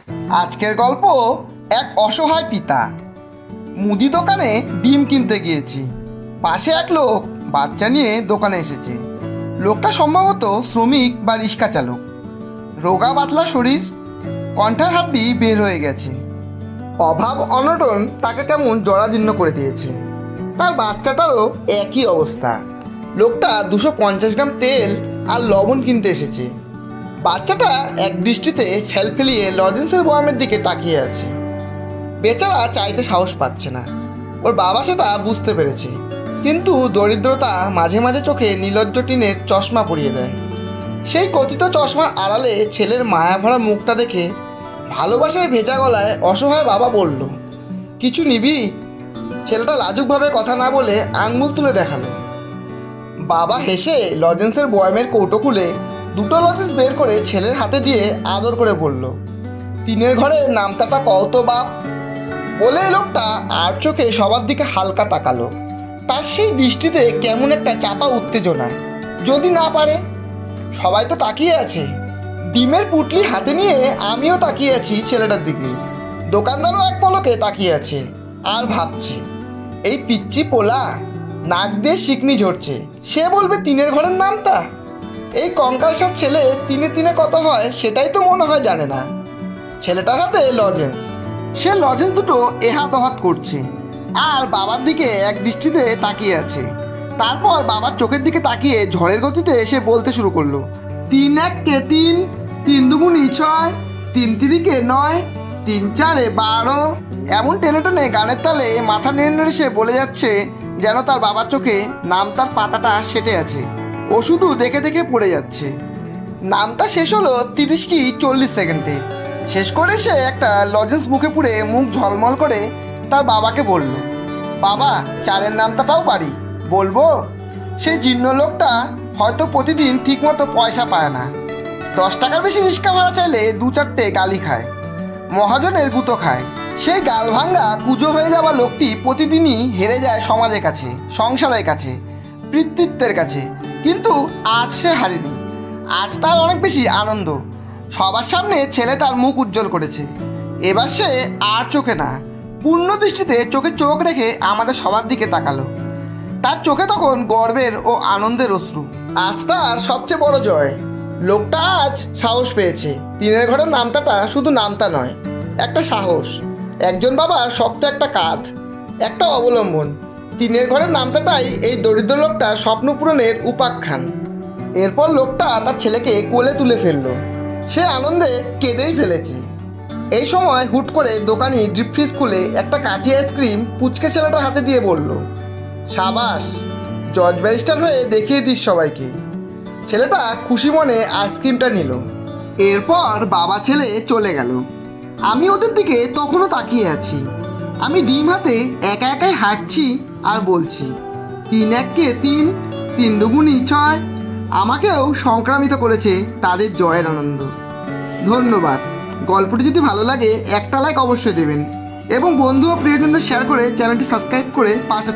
আজকের গল্প এক অসহায় পিতা। মুদি দোকানে ডিম কিনতে গিয়েছি। পাশে এক লোক বাচ্চা নিয়ে দোকানে এসেছে। লোকটা সম্ভবত শ্রমিক বা রিক্সা চালক। রোগা পাতলা শরীর, কণ্ঠার হাড্ডি বের হয়ে গেছে। অভাব অনটন তাকে কেমন জরাজীর্ণ করে দিয়েছে। তার বাচ্চাটারও একই অবস্থা। লোকটা 250 গ্রাম তেল আর লবণ কিনতে এসেছে। বাচ্চাটা এক দৃষ্টিতে ফেলফেলিয়ে লজেন্সের বয়ামের দিকে তাকিয়ে আছে। বেচারা চাইতে সাহস পাচ্ছে না। ওর বাবা সেটা বুঝতে পেরেছে, কিন্তু দরিদ্রতা মাঝে মাঝে চোখে নির্লজ্জ টিনের চশমা পরিয়ে দেয়। সেই কথিত চশমার আড়ালে ছেলের মায়াভরা মুখটা দেখে ভালোবাসায় ভেজা গলায় অসহায় বাবা বলল, কিছু নিবি? ছেলেটা লাজুকভাবে কথা না বলে আঙুল তুলে দেখালো। বাবা হেসে লজেন্সের বয়ামের কৌটো খুলে 2টো লজেন্স বের করে ছেলের হাতে দিয়ে আদর করে বলল, তিনের ঘরে নামতাটা কত বাপ। বলে লোকটা আর চোখে সবার দিকে হালকা তাকালো। তার সেই দৃষ্টিতে কেমন একটা চাপা উত্তেজনা। যদি না পারে? সবাই তো তাকিয়ে আছে। ডিমের পুটলি হাতে নিয়ে আমিও তাকিয়ে আছি ছেলেটার দিকে। দোকানদারও এক পলকে তাকিয়ে আছে আর ভাবছে, এই পিচ্চি পোলা নাক দিয়ে শিকনি ঝরছে, সে বলবে তিনের ঘরের নামতা? এই কঙ্কালসার ছেলে তিনে তিনে কত হয় সেটাই তো মনে হয় জানে না। ছেলেটার হাতে লজেন্স, সে লজেন্স দুটো এহাত ওহাত করছে আর বাবার দিকে এক দৃষ্টিতে তাকিয়ে আছে। তারপর বাবার চোখের দিকে তাকিয়ে ঝড়ের গতিতে এসে বলতে শুরু করলো, 3 1 3, 3 2 6, 3 3 9, 3 4 12। এমন টেনে টেনে গানের তালে মাথা নেড়ে নেড়ে সে বলে যাচ্ছে যেন তার বাবার চোখে নামতার পাতাটা সেটে আছে। ও শুধু দেখে দেখে পড়ে যাচ্ছে। নামতা শেষ হলো 30 কি 40 সেকেন্ডে। শেষ করে সে একটা লজেন্স মুখে পুড়ে মুখ ঝলমল করে তার বাবাকে বলল, বাবা, 4-এর নামতাটাও পারি, বলবো? সেই জীর্ণ লোকটা হয়তো প্রতিদিন ঠিকমতো পয়সা পায় না। 10 টাকার বেশি রিক্সা ভাড়া চাইলে 2-4টে গালি খায়, মহাজনের গুঁতো খায়। সেই গাল ভাঙ্গা কুজো হয়ে যাওয়া লোকটি প্রতিদিনই হেরে যায় সমাজের কাছে, সংসারের কাছে, পিতৃত্বের কাছে। কিন্তু আজ সে হারেনি। আজ তার অনেক বেশি আনন্দ। সবার সামনে ছেলে তার মুখ উজ্জ্বল করেছে। এবার সে আর চোখে না, পূর্ণ দৃষ্টিতে চোখে চোখ রেখে আমাদের সবার দিকে তাকালো। তার চোখে তখন গর্বের ও আনন্দের অশ্রু। আজ তার সবচেয়ে বড় জয়। লোকটা আজ সাহস পেয়েছে। তিনের ঘরের নামতাটা শুধু নামতা নয়, একটা সাহস, একজন বাবার শক্ত একটা কাঁধ, একটা অবলম্বন। তিনের ঘরের নামতাটাই এই দরিদ্র লোকটা স্বপ্ন পূরণের উপাখ্যান। এরপর লোকটা তার ছেলেকে কোলে তুলে ফেললো। সে আনন্দে কেঁদেই ফেলেছে। এই সময় হুট করে দোকানি ডিপ ফ্রিজ খুলে একটা কাঠি আইসক্রিম পুচকে ছেলেটার হাতে দিয়ে বলল, সাবাস, জজ ব্যারিস্টার হয়ে দেখিয়ে দিস সবাইকে। ছেলেটা খুশি মনে আইসক্রিমটা নিল। এরপর বাবা ছেলে চলে গেল। আমি ওদের দিকে তখনও তাকিয়ে আছি। আমি ডিম হাতে একা একাই হাঁটছি আর বলছি, 3 1 3, 3 2 6। আমাকেও সংক্রামিত করেছে তাদের জয়ের আনন্দ। ধন্যবাদ। গল্পটি যদি ভালো লাগে একটা লাইক অবশ্যই দেবেন এবং বন্ধু ও প্রিয়জনদের শেয়ার করে চ্যানেলটি সাবস্ক্রাইব করে পাশে